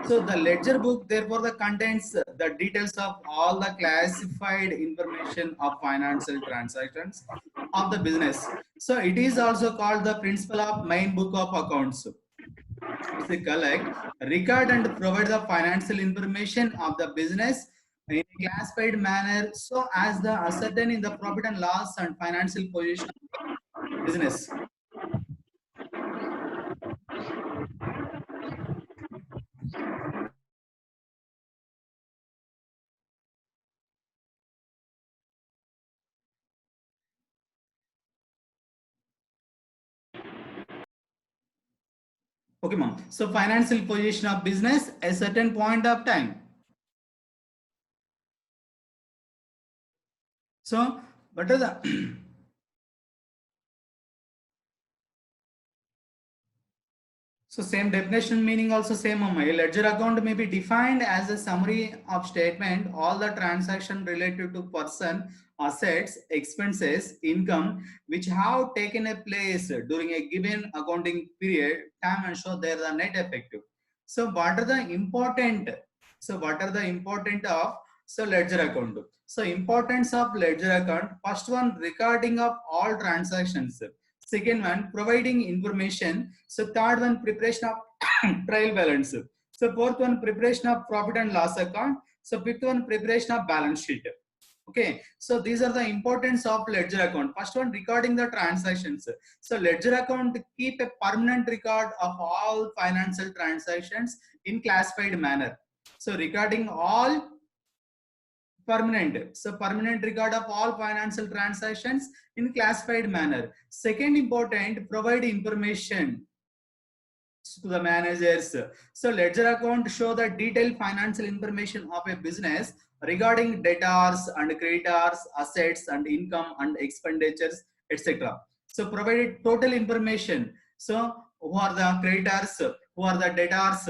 So the ledger book therefore the contains the details of all the classified information of financial transactions of the business. So it is also called the principle of main book of accounts. It's a collect, record and provide the financial information of the business in a classified manner so as the ascertain in the profit and loss and financial position of the business. Okay, ma'am. So financial position of business at a certain point of time. So what are the so same definition meaning also same. A ledger account may be defined as a summary of statement all the transaction related to person, assets, expenses, income which have taken a place during a given accounting period time and show their the net effective. So what are the important? So what are the important of ledger account? So importance of ledger account. First one, recording of all transactions. Second one, providing information. So third one, preparation of trial balance. So fourth one, preparation of profit and loss account. So fifth one, preparation of balance sheet. Okay, so these are the importance of ledger account. First one, recording the transactions. So ledger account keep a permanent record of all financial transactions in classified manner. So recording all permanent. So permanent record of all financial transactions in classified manner. Second important, provide information to the managers. So ledger account show the detailed financial information of a business regarding debtors and creditors, assets and income and expenditures, etc. So provided total information. So who are the creditors, who are the debtors,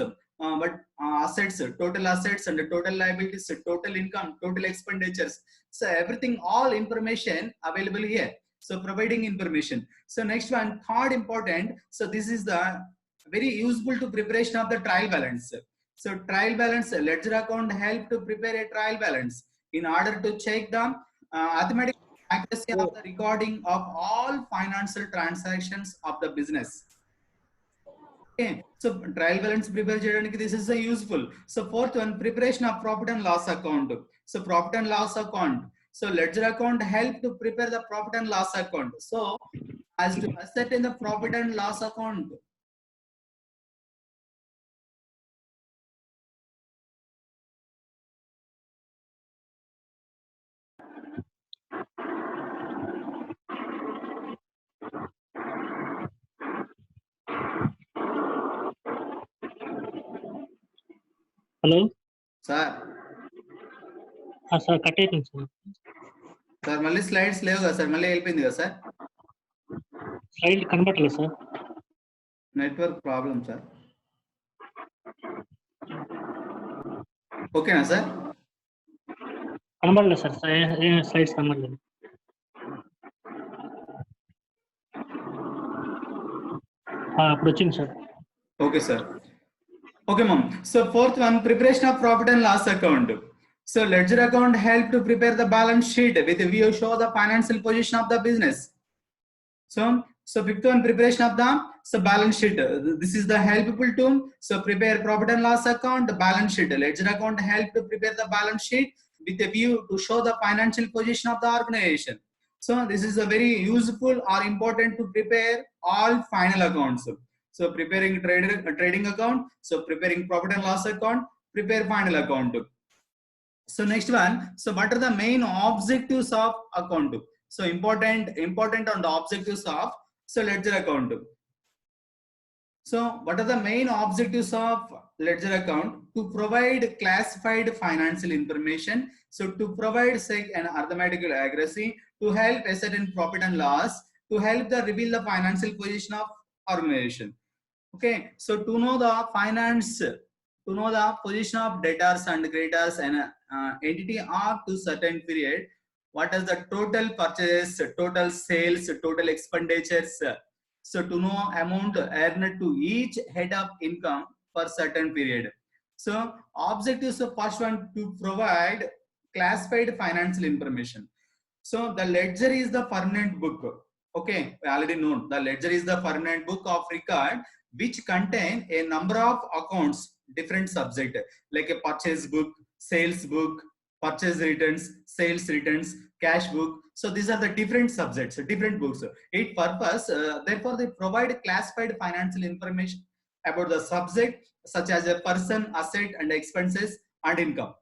assets, total assets and total liabilities, total income, total expenditures. So everything, all information available here. So providing information. So next one, third important. So this is the very useful to preparation of the trial balance. So trial balance, ledger account help to prepare a trial balance in order to check the arithmetic accuracy of the recording of all financial transactions of the business. Okay, so trial balance prepare cheyadaniki this is a useful. So fourth one, preparation of profit and loss account. So profit and loss account. So ledger account help to prepare the profit and loss account. So as to asset in the profit and loss account. Hello sir sir cut అయిపోయింది sir. Sir మళ్ళీ slides లేవు కదా sir, మళ్ళీ వెళ్ళిపోయింది కదా sir. Slide కనబడలేదు sir. Network problem sir. ఓకేనా sir? కనబడలేదు సార్, స్లైడ్స్ కనబడలేదు. అప్పుడు వచ్చింది sir. Okay sir. Okay, ma'am. So fourth one, preparation of profit and loss account. So ledger account help to prepare the balance sheet with a view show the financial position of the business. So fifth one, preparation of the balance sheet. This is the helpful tool. So prepare profit and loss account, the balance sheet. Ledger account help to prepare the balance sheet with a view to show the financial position of the organization. So this is a very useful or important to prepare all final accounts. So preparing trading account, so preparing profit and loss account, prepare final account. So next one, so what are the main objectives of account? So important on the objectives of ledger account. So what are the main objectives of ledger account? To provide classified financial information, so to provide an arithmetical accuracy, to help ascertain profit and loss, to help the reveal the financial position of organization. Okay, so to know the finance, to know the position of debtors and creditors and entity up to certain period, what is the total purchases, total sales, total expenditures. So to know amount earned to each head of income for certain period. So objectives of first one to provide classified financial information. So the ledger is the permanent book. Okay, we already know the ledger is the permanent book of record which contain a number of accounts, different subject like a purchase book, sales book, purchase returns, sales returns, cash book. So these are the different subjects, different books. It purpose, therefore they provide classified financial information about the subject such as a person, asset and expenses and income.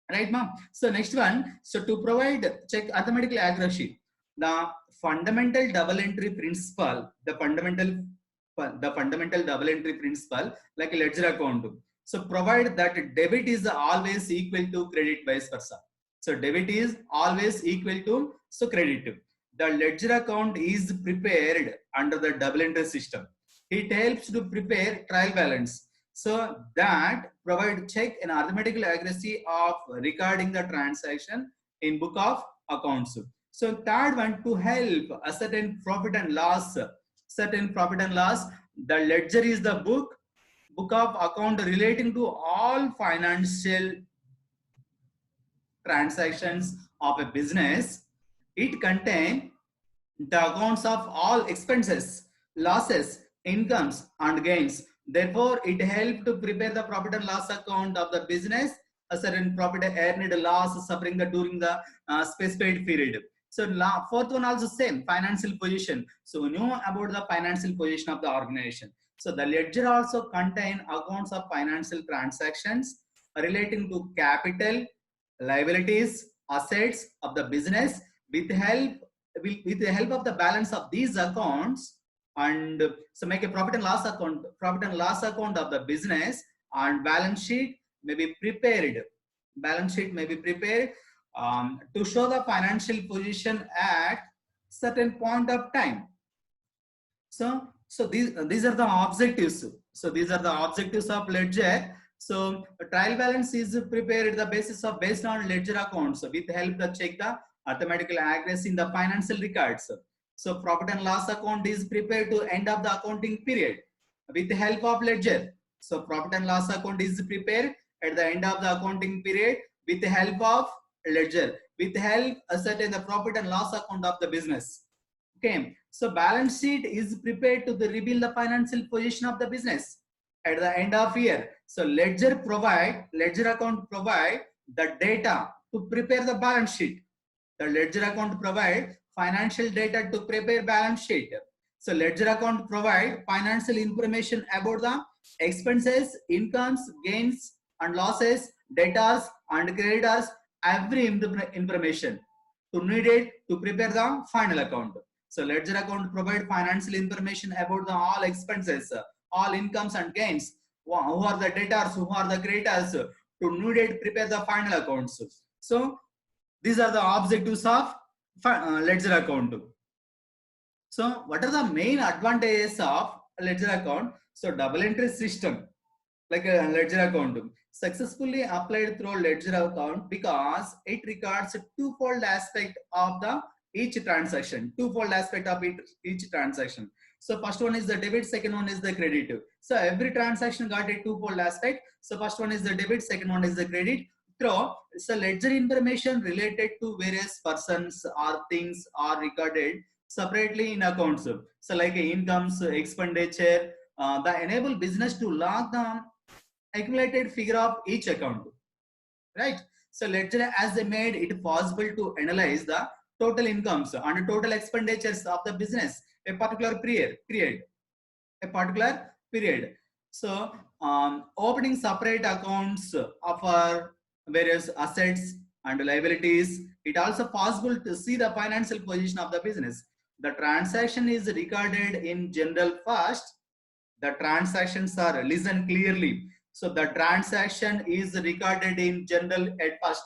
Right, ma'am? So next one, so to provide check arithmetical accuracy, the fundamental double entry principle, the fundamental double entry principle like a ledger account. So provide that debit is always equal to credit, vice versa. So debit is always equal to credit. The ledger account is prepared under the double entry system. It helps to prepare trial balance, so that provide check and arithmetical accuracy of recording the transaction in book of accounts. So third one, to help a certain profit and loss, the ledger is the book of account relating to all financial transactions of a business. It contains the accounts of all expenses, losses, incomes and gains. Therefore, it helps to prepare the profit and loss account of the business, a certain profit earned, loss suffering during the specified period. So fourth one also same, financial position. So we know about the financial position of the organization. So the ledger also contain accounts of financial transactions relating to capital, liabilities, assets of the business. With the help of the balance of these accounts, and so make a profit and loss account of the business, and balance sheet may be prepared. To show the financial position at certain point of time. So these are the objectives. So these are the objectives of ledger. So trial balance is prepared based on ledger accounts with help to check the arithmetical accuracy in the financial records. So profit and loss account is prepared to end of the accounting period with the help of ledger. So profit and loss account is prepared at the end of the accounting period with the help of ledger, with the help ascertain the profit and loss account of the business. Okay, so balance sheet is prepared to reveal the financial position of the business at the end of year. So ledger account provide the data to prepare the balance sheet. The ledger account provide financial data to prepare balance sheet. So ledger account provide financial information about the expenses, incomes, gains and losses, debtors and creditors, every information to needed to prepare the final account. So ledger account provide financial information about the all expenses, all incomes and gains, who are the debtors, who are the creditors, to needed prepare the final accounts. So these are the objectives of ledger account. So what are the main advantages of ledger account? So double entry system like a ledger account successfully applied through ledger account because it records a twofold aspect of the each transaction. So first one is the debit, second one is the credit. So every transaction got a twofold aspect. So first one is the debit, second one is the credit. So ledger information related to various persons or things are recorded separately in accounts. So like incomes, expenditure, that enable business to log the accumulated figure of each account, right? So ledger as they made it possible to analyze the total incomes and total expenditures of the business a particular period. So opening separate accounts of our various assets and liabilities, it also possible to see the financial position of the business. The transaction is recorded in general first. The transactions are, listen clearly. So the transaction is recorded in general at first.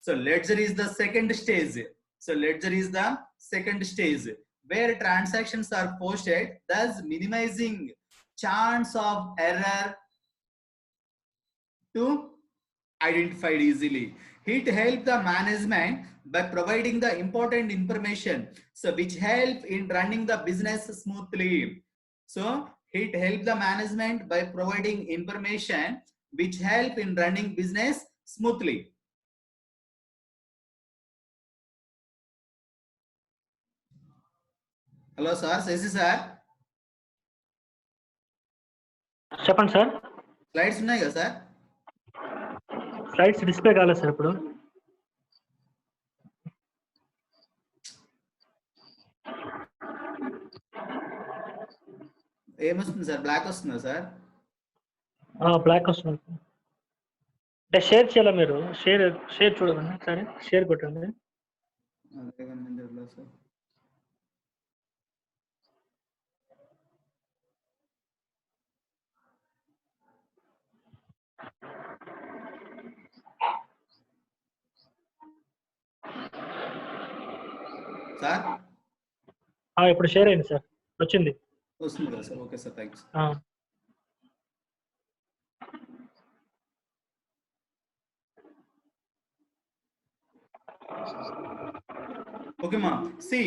So ledger is the second stage. Where transactions are posted, thus minimizing chance of error to identified easily. It helps the management by providing the important information, so which help in running the business smoothly. So it helps the management by providing information which help in running business smoothly. Hello sir, Sesi sir. చెప్పండి sir. Slides ఉన్నాయి కదా sir? Slides display కాలేదు sir ఇప్పుడు. ఏమొస్తుంది sir? Black వస్తుందా sir? Black వస్తుంది. అంటే share చేయాలా మీరు? షేర్ చూడండి సరే, షేర్ కొట్టండి. అదే కానీ సార్. సార్ ఇప్పుడు షేర్ అయింది సార్, వచ్చింది. వస్తుంది కదా sir? Okay sir, thanks. Okay ma'am, see,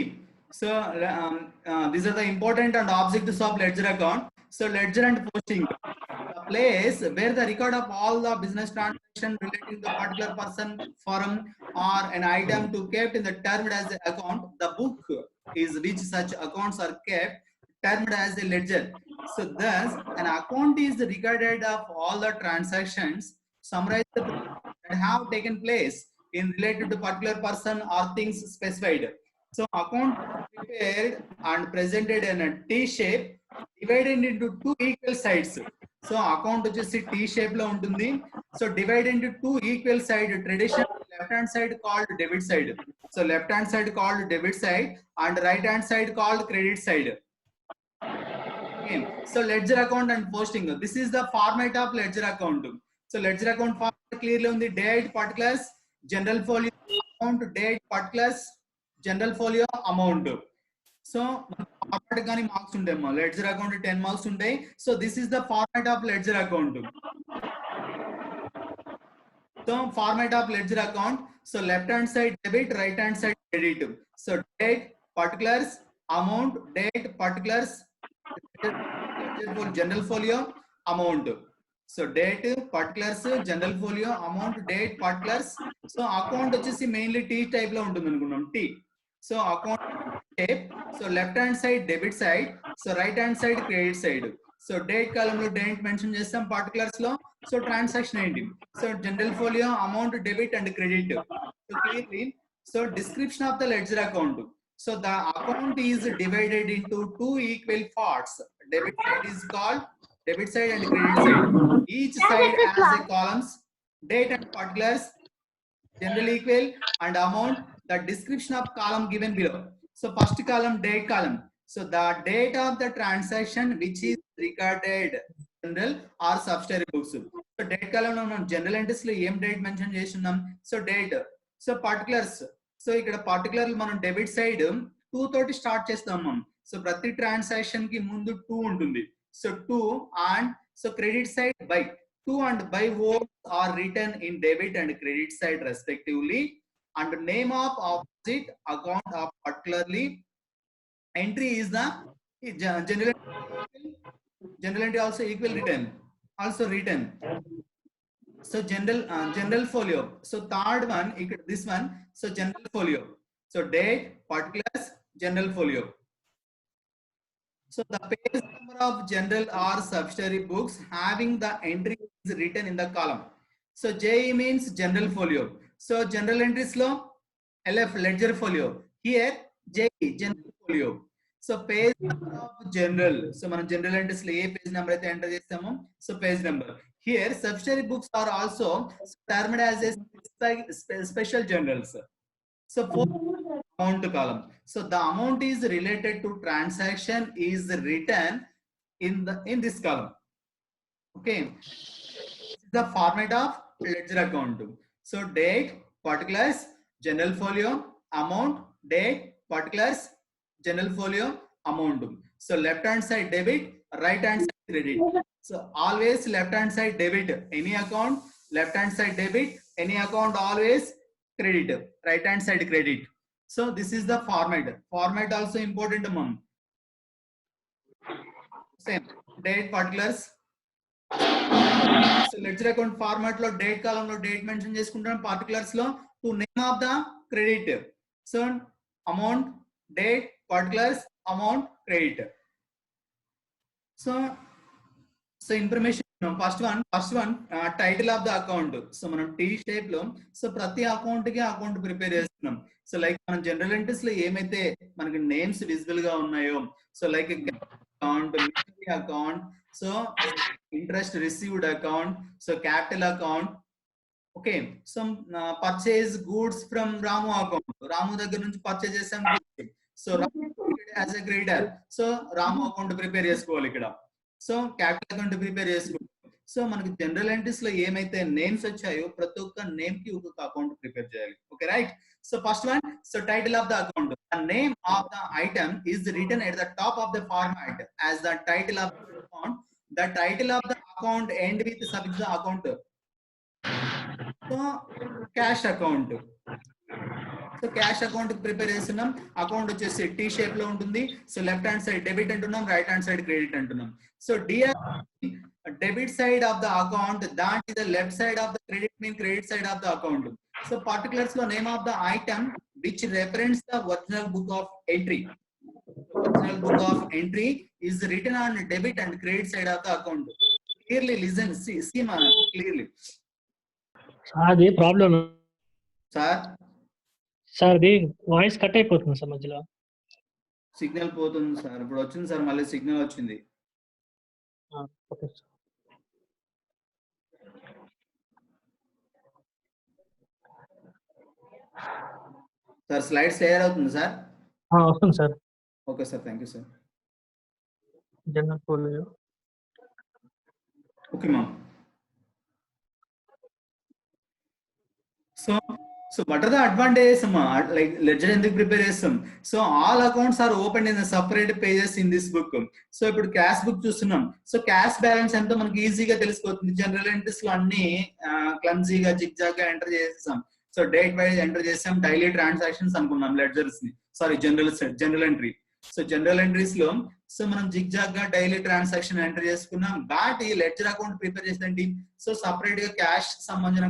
so these are the important and objectives of ledger account. So ledger and posting, the place where the record of all the business transactions relating to a particular person, firm or an item to kept in the termed as the account. The book is which such accounts are kept termed as a ledger. So thus an account is the recorded of all the transactions summarized that have taken place in related to particular person or things specified. So account prepared and presented in a T shape divided into two equal sides. So account వచ్చేసి T shape లో ఉంటుంది. So divided into two equal side. Traditional left hand side called debit side. So left hand side called debit side and right hand side called credit side. Okay. So ledger account and posting. This is the format of ledger account. So ledger account format clearly on the date, particulars, general folio amount, date, particulars, general folio amount. So format gaani marks undemma. Ledger account 10 marks untai. So this is the format of ledger account. So format of ledger account. So left hand side debit, right hand side credit. So date, particulars, amount, date, particulars, general folio, amount. So date, particulars, general folio, amount, date, particulars. So account వచ్చేసి mainly T type లో ఉంటుంది అనుకున్నాం. T. So account type. So left hand side debit side. So right hand side credit side. So date column లో date mention చేస్తాం, particulars లో so transaction ఏంటి. So general folio, amount, debit and credit. So clearly, so description of the ledger account. So the account is divided into two equal parts. Debit side is called debit side and credit side. Each side has a columns, date and particulars, general equal and amount. The description of column given below. So first column, date column. So the date of the transaction which is recorded general or subsidiary books. So date column మనం general entries లో ఏం date mention చేస్తున్నాం. So date. So particulars. So ఇక్కడ particular మనం debit side 2 తోటి start చేస్తాం మనం. So ప్రతి ట్రాన్సాక్షన్ కి ముందు 2 ఉంటుంది. So 2 and so credit side by 2 and by words are written in debit and credit side respectively, and name of opposite account of particularly entry is the general entry also equal written, also written. So general folio. So third one, this one. So general folio. So date, particulars, general folio. So the page number of general or subsidiary books having the entry is written in the column. So JE means general folio. So general entries law, LF ledger folio. Here JE general folio. So page number of general. So man general entries lo A page number అయితే enter చేస్తామో so page number. Here subsidiary books are also termed as a special journals. So for amount column. So the amount is related to transaction is written in this column. Okay. This is the format of ledger account. So date, particulars, general folio, amount, date, particulars, general folio, amount. So left hand side debit, right hand side credit. So always left hand side debit any account, left hand side debit any account, always credit, right hand side credit. So this is the format. Format also important mom. Same date, particulars. So ledger account format లో date column లో date mention చేసుకుంటాం, particulars లో to name of the credit. So amount, date, particulars, amount, credit. So information first one title of the account. So మనం T shape లో so ప్రతి account కి account prepare చేస్తున్నాం. So like మనం general entries లో ఏమైతే మనకి నేమ్స్ విజిబుల్ గా ఉన్నాయో, so like account, account, so interest received account, so capital account. Okay, so purchase goods from Ramu account, Ramu దగ్గర నుంచి పర్చేజ్ చేసాం, so as a creditor, so Ramu account prepare చేసుకోవాలి ఇక్కడ. సో క్యాపిటల్ అకౌంట్ ప్రిపేర్ చేసుకోవాలి. So మనకి general entries లో ఏమైతే names వచ్చాయో ప్రతి ఒక్క నేమ్ కి ఒక్కొక్క అకౌంట్ ప్రిపేర్ చేయాలి. Okay right. So first one, so title of the account. The name of the item is written at the top of the format as the title of the account. The title of the account end with suffix the account. So cash account. So cash account prepare చేస్తున్నాం. Account వచ్చేసి T shape లో ఉంటుంది. So left hand side debit అంటున్నాం, right hand side credit అంటున్నాం. So debit side of the account, that is the left side of the credit mean credit side of the account. So particulars లో name of the item which reference the original book of entry. Original book of entry is written on debit and credit side of the account. Clearly listen, see ma clearly. అది problem sir అది voice cut అయిపోతుంది sir మధ్యలో. Signal పోతుంది sir. ఇప్పుడు వచ్చింది sir, మళ్ళీ signal వచ్చింది. Okay sir slides clear అవుతుంది సార్? వస్తుంది sir. Okay sir, thank you sir. Journal folio. Okay ma'am. So what are the advantages like ledger ఎందుకు ప్రిపేర్ చేస్తాం? So all accounts are open in separate pages in this book. So ఇప్పుడు cash book చూస్తున్నాం. So cash balance ఎంతో మనకి ఈజీగా తెలిసిపోతుంది. General entries లో అన్ని క్లమ్జీగా జిగ్జాగ్ గా ఎంటర్ చేసేసాం. సో డేట్ వైజ్ ఎంటర్ చేసాం, డైలీ ట్రాన్సాక్షన్స్ అనుకున్నాం లెడ్జర్స్ ని, sorry general entry. So general entries లో సో మనం జిగ్జాగ్ గా డైలీ ట్రాన్సాక్షన్ ఎంటర్ చేసుకున్నాం. బట్ ఈ లెడ్జర్ అకౌంట్ ప్రిపేర్ చేసేంటి, సో సపరేట్ గా క్యాష్ సంబంధించిన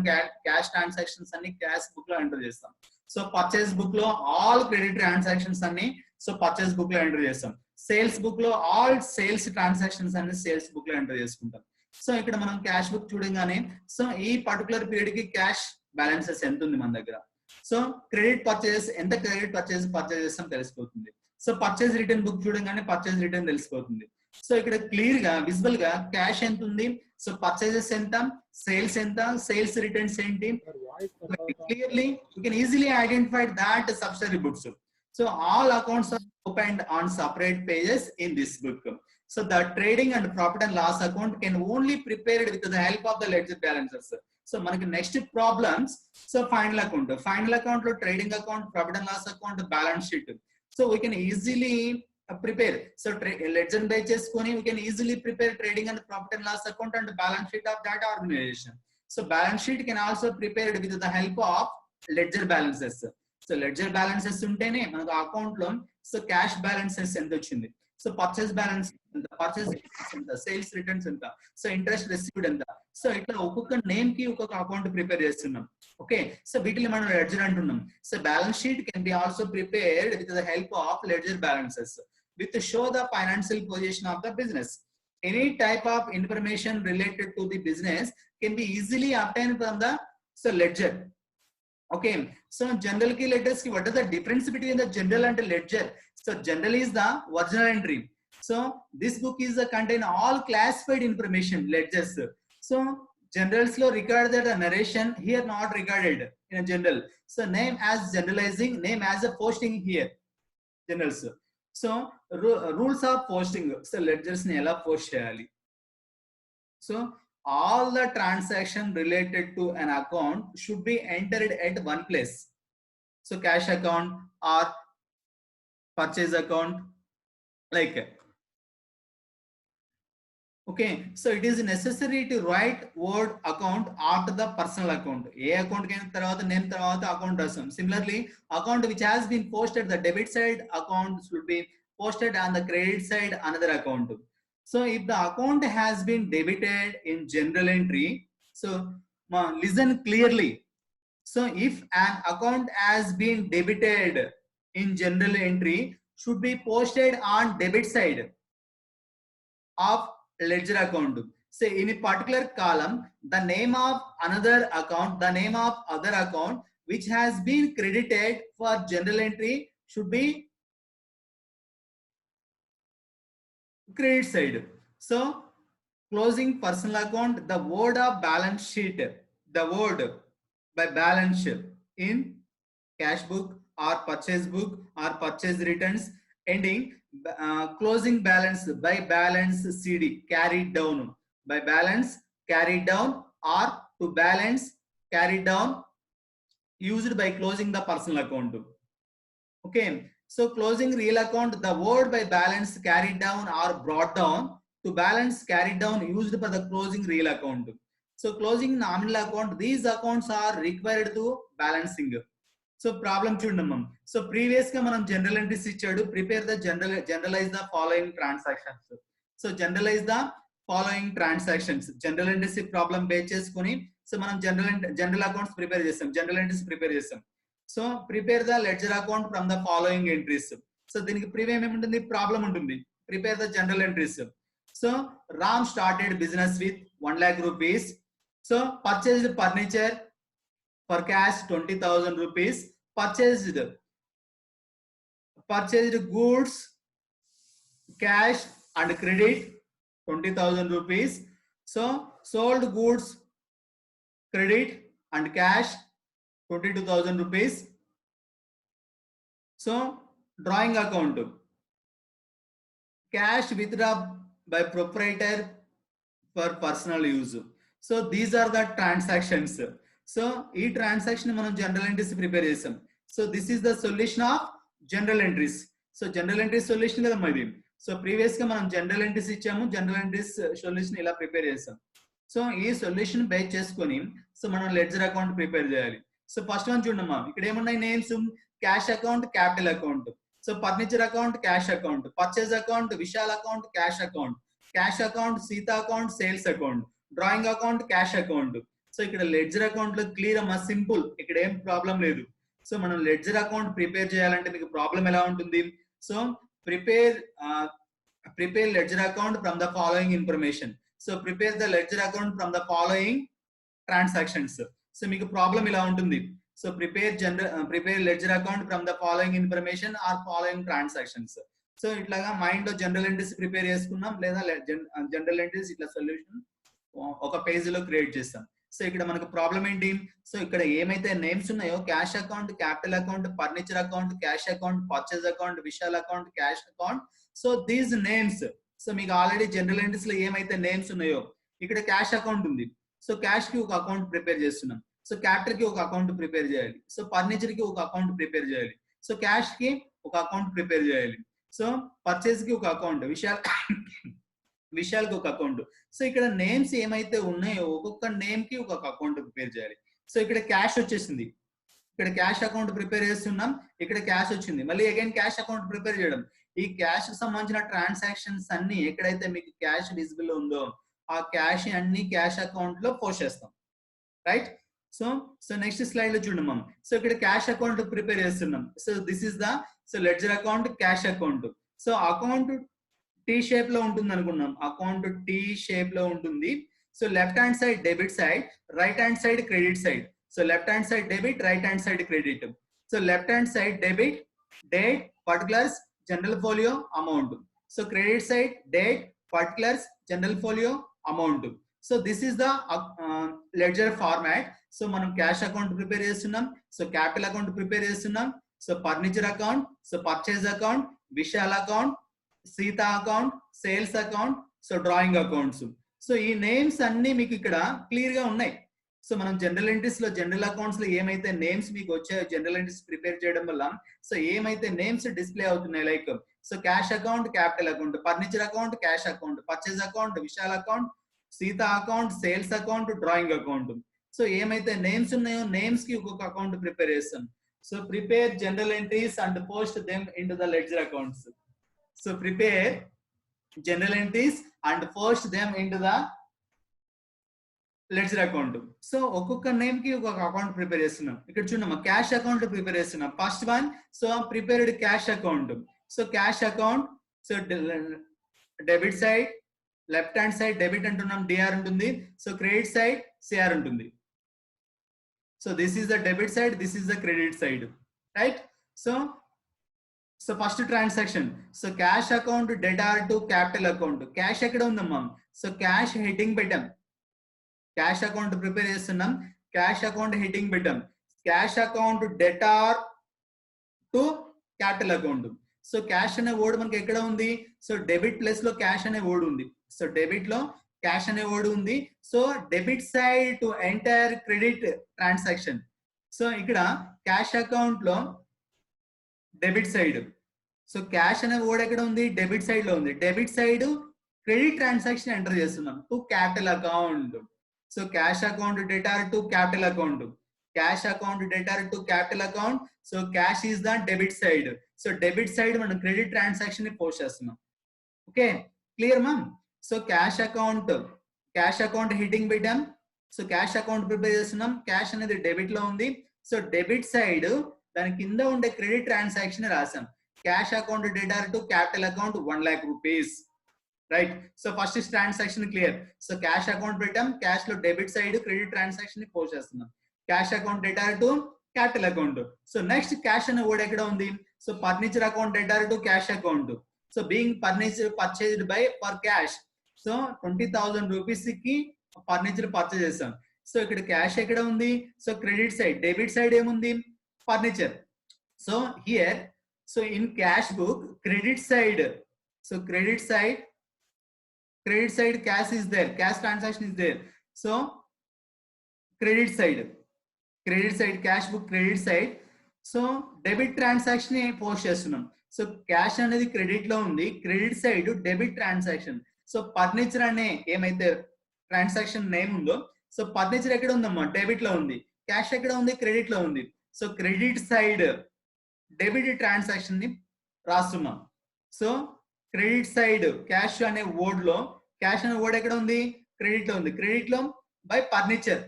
క్యాష్ ట్రాన్సాక్షన్స్ అన్ని క్యాష్ బుక్ లో ఎంటర్ చేస్తాం. సో పర్చేస్ బుక్ లో ఆల్ క్రెడిట్ ట్రాన్సాక్షన్స్ అన్ని సో పర్చేస్ బుక్ లో ఎంటర్ చేస్తాం. సేల్స్ బుక్ లో ఆల్ సేల్స్ ట్రాన్సాక్షన్స్ అన్ని సేల్స్ బుక్ లో ఎంటర్ చేసుకుంటాం. సో ఇక్కడ మనం క్యాష్ బుక్ చూడగానే సో ఈ పర్టికులర్ పీరియడ్ కి క్యాష్ బ్యాలెన్సెస్ ఎంత ఉంది మన దగ్గర, సో క్రెడిట్ పర్చేస్ ఎంత క్రెడిట్ పర్చేస్ చేస్తాం తెలిసిపోతుంది. సో పర్చేస్ రిటర్న్ బుక్ చూడగానే పర్చేస్ రిటర్న్ తెలిసిపోతుంది. సో ఇక్కడ క్లియర్ గా విజిబుల్ గా క్యాష్ ఎంత ఉంది, సో పర్చేసెస్ ఎంత, సేల్స్ ఎంత, సేల్స్ రిటర్న్స్ ఏంటి, clearly you can easily identify that subsidiary books. So all accounts are opened on separate pages in this book. So the trading and profit and loss account can only prepared with the help of the ledger balances. So మనకి next problems, so final account లో trading account, profit and loss account, balance sheet. So we can easily prepare. So ledger base చేసుకొని we can easily prepare trading and profit and loss account and balance sheet of that organisation. So balance sheet can also prepared with the help of ledger balances. So ledger balances ఉంటేనే మనకు account లో so cash balances ఎంత వచ్చింది, so purchase balance ఎంత, purchase ఎంత, sales returns ఎంత, so interest received ఎంత. So ఇట్లా ఒక్కొక్క నేమ్ కి ఒక్కొక్క అకౌంట్ ప్రిపేర్ చేస్తున్నాం. ఓకే, సో వీటిని మనం లెడ్జర్ అంటున్నాం. So balance sheet can be also prepared with the help of ledger balances with show the financial position of the business. Any type of information related to the business can be easily obtained from the so ledger. Okay, so general key letters ki what is the difference between the general and the ledger? So general is the original entry. So this book is contain all classified information ledgers. So generals lo recorded the narration, here not recorded in a general. So name as generalizing, name as a posting here generals. So rules of posting. So ledgers ni ela post cheyali. So all the transaction related to an account should be entered at one place. So cash account or purchase account like. Okay, so it is necessary to write word account after the personal account. A account can tarvata name tarvata account rasam. Similarly, account which has been posted, the debit side account should be posted on the credit side another account. So if the account has been debited in general entry, So listen clearly. So if an account has been debited in general entry, should be posted on debit side of ledger account. Say in a particular column, the name of another account, the name of other account which has been credited for general entry should be credit side. So closing personal account, the word of balance sheet, the word by balance sheet in cash book or purchase book or purchase returns, ending closing balance by balance CD carried down, by balance carried down, or to balance carried down used by closing the personal account. Okay, so closing real account, the word by balance carried down or brought down, to balance carried down used for the closing real account. So closing nominal account, these accounts are required to balancing. So problem చూడమ్మా. So previous గా మనం general entries ఇచ్చాడు, prepare the journalise the following transactions. So generalise the following transactions, journal entries problem base చేసుకుని so మనం journal accounts prepare చేస్తాం, journal entries prepare చేస్తాం. So prepare the ledger account from the following entries. So దీనికి ప్రీవియం ఏముంటుంది, problem ఉంటుంది. Prepare the journal entries. So Ram started business with 1 lakh rupees. So purchased furniture for cash 20,000 rupees, purchased goods cash and credit 20,000 rupees. So sold goods credit and cash 22,000 rupees. So drawing account, cash withdrawn by proprietor for personal use. So these are the transactions. So ఈ transaction మనం general entries prepare చేసాం. So this is the solution of general entries. So general entries solution కదమ్మా ఇది. So previous గా మనం general entries ఇచ్చాము, general entries solution ఇలా prepare చేసాం. సో ఈ సొల్యూషన్ బేస్ చేసుకొని సో మనం లెడ్జర్ అకౌంట్ ప్రిపేర్ చేయాలి. సో ఫస్ట్ వన్ చూడమ్మా, ఇక్కడ ఏమున్నాయి names, cash account, capital account. So furniture account, cash account, purchase account, Vishal account, cash account, cash account, Sita account, sales account, drawing account, cash account. So ఇక్కడ ledger account లో clear అమ్మా, simple, ఇక్కడ ఏం problem లేదు. So మనం ledger account prepare చేయాలంటే మీకు problem ఎలా ఉంటుంది. So prepare ledger account from the following information. So prepare the ledger account from the following transactions. So మీకు ప్రాబ్లం ఇలా ఉంటుంది. So prepare ledger account from the following information are following transactions. So ఇట్లాగా mind లో general entries prepare చేసుకున్నాం, లేదా general entries ఇట్లా solution ఒక page లో క్రియేట్ చేస్తాం. సో ఇక్కడ మనకు ప్రాబ్లం ఏంటి, సో ఇక్కడ ఏమైతే నేమ్స్ ఉన్నాయో cash account, capital account, furniture account, cash account, purchase account, Vishal account, cash account. So these names, so మీకు ఆల్రెడీ జనరల్ ఎంట్రీస్ లో ఏమైతే నేమ్స్ ఉన్నాయో ఇక్కడ క్యాష్ అకౌంట్ ఉంది. సో క్యాష్ కి ఒక అకౌంట్ ప్రిపేర్ చేస్తున్నాం. సో క్యాపిటల్ కి ఒక అకౌంట్ ప్రిపేర్ చేయాలి. సో ఫర్నిచర్ కి ఒక అకౌంట్ ప్రిపేర్ చేయాలి. సో క్యాష్ కి ఒక అకౌంట్ ప్రిపేర్ చేయాలి. సో పర్చేజ్ కి ఒక అకౌంట్, విశాల్ కి ఒక అకౌంట్. సో ఇక్కడ నేమ్స్ ఏమైతే ఉన్నాయో ఒక్కొక్క నేమ్ కి ఒక అకౌంట్ ప్రిపేర్ చేయాలి. సో ఇక్కడ క్యాష్ వచ్చేసింది, ఇక్కడ క్యాష్ అకౌంట్ ప్రిపేర్ చేస్తున్నాం, ఇక్కడ క్యాష్ వచ్చింది, మళ్ళీ అగైన్ క్యాష్ అకౌంట్ ప్రిపేర్ చేయడం. ఈ క్యాష్ కి సంబంధించిన ట్రాన్సాక్షన్స్ అన్ని ఎక్కడైతే మీకు క్యాష్ విజిబుల్ ఉందో ఆ క్యాష్ అన్ని క్యాష్ అకౌంట్ లో పోస్ట్ చేస్తాం, రైట్. సో నెక్స్ట్ స్లైడ్ లో చూడండి మనం. సో ఇక్కడ క్యాష్ అకౌంట్ ప్రిపేర్ చేస్తున్నాం. So this is the ledger account, cash account. So account tea shape లో ఉంటుంది అనుకున్నాం, అకౌంట్ టీ షేప్ లో ఉంటుంది. So left hand side debit side, right hand side credit side. So left hand side debit, right hand side credit. So left hand side debit, date, particulars, general folio, amount. So credit side date, particulars, general folio, amount. So this is the ledger format. So మనం cash account prepare చేస్తున్నాం, so capital account prepare చేస్తున్నాం, so furniture account, so purchase account, Vishal account, Sita account, sales account, so drawing accounts. So ఈ names అన్ని మీకు ఇక్కడ clear గా ఉన్నాయి. So మనం జనరల్ ఎంట్రీస్ లో జనరల్ అకౌంట్స్ లో ఏమైతే నేమ్స్ మీకు వచ్చాయో జనరల్ ఎంట్రీస్ ప్రిపేర్ చేయడం వల్ల సో ఏమైతే నేమ్స్ డిస్ప్లే అవుతున్నాయి, like so cash account, capital account, furniture account, cash account, purchase account, Vishal account, Sita account, sales account, drawing account. So ఏమైతే నేమ్స్ ఉన్నాయో నేమ్స్ కి ఒక్కొక్క అకౌంట్ ప్రిపేర్ చేస్తాం. So prepare general entries and post them into the ledger accounts. So prepare general entries and post them into the ledger account. So ఒక్కొక్క name కి ఒక్కొక్క account prepare చేస్తున్నాం. ఇక్కడ చూడమ్మా క్యాష్ అకౌంట్ ప్రిపేర్ చేస్తున్నాం. First one so prepared cash account. So cash account so debit side left hand side debit అంటున్నాం DR ఉంటుంది. So credit side CR ఉంటుంది. So this is the debit side, this is the credit side, right. So first transaction so cash account debtor to capital account. Cash ఎక్కడ ఉందమ్మా? So cash heading పెట్టాం. Cash account prepare చేస్తున్నాం, cash account heading పెట్టాం. Cash account debtor to capital account. So cash అనే word మనకి ఎక్కడ ఉంది? So debit plus లో క్యాష్ అనే వర్డ్ ఉంది. సో డెబిట్ లో క్యాష్ అనే వర్డ్ ఉంది. So debit side to entire credit transaction. So ఇక్కడ క్యాష్ అకౌంట్ లో డెబిట్ సైడ్ సో క్యాష్ అనే వర్డ్ ఎక్కడ ఉంది? డెబిట్ సైడ్ లో ఉంది. Debit side credit transaction enter చేస్తున్నాం to capital account. So cash account debtor to capital account. Cash account debtor to capital account. So cash is the debit side. So debit side మనం credit transaction ని post చేస్తున్నాం. Okay clear ma'am. So cash account heading పెట్టాం. So cash account prepare చేస్తున్నాం. Cash అనేది debit లో ఉంది. So debit side దాని కింద ఉండే క్రెడిట్ ట్రాన్సాక్షన్ రాసాం. Cash account debtor to capital account 1 lakh rupees, right. So first transaction clear. So cash account పెట్టాం, క్యాష్ లో డెబిట్ సైడ్ క్రెడిట్ ట్రాన్సాక్షన్ ని పోస్ట్ చేస్తున్నాం. Cash account debtor to capital account. So next cash అనే word ఎక్కడ ఉంది? So furniture account debtor to cash account. So being furniture purchased by for cash. So 20,000 rupees కి furniture purchase చేసాం. So ఇక్కడ cash ఎక్కడ ఉంది? So credit side. Debit side ఏముంది? Furniture. So here so in cash book credit side so credit side cash is there, cash transaction is there. So credit side cash book credit side. So debit transaction post చేస్తున్నాం. So cash అనేది credit లో ఉంది, credit side debit transaction. So furniture అనే ఏమైతే transaction name ఉందో so furniture ఎక్కడ ఉందమ్మా? Debit లో ఉంది. క్యాష్ ఎక్కడ ఉంది? క్రెడిట్ లో ఉంది. So credit side debit transaction ని రాస్తున్నాం. సో క్రెడిట్ సైడ్ క్యాష్ అనే వర్డ్ లో క్యాష్ అనే వర్డ్ ఎక్కడ ఉంది? క్రెడిట్ లో ఉంది. క్రెడిట్ లో by furniture,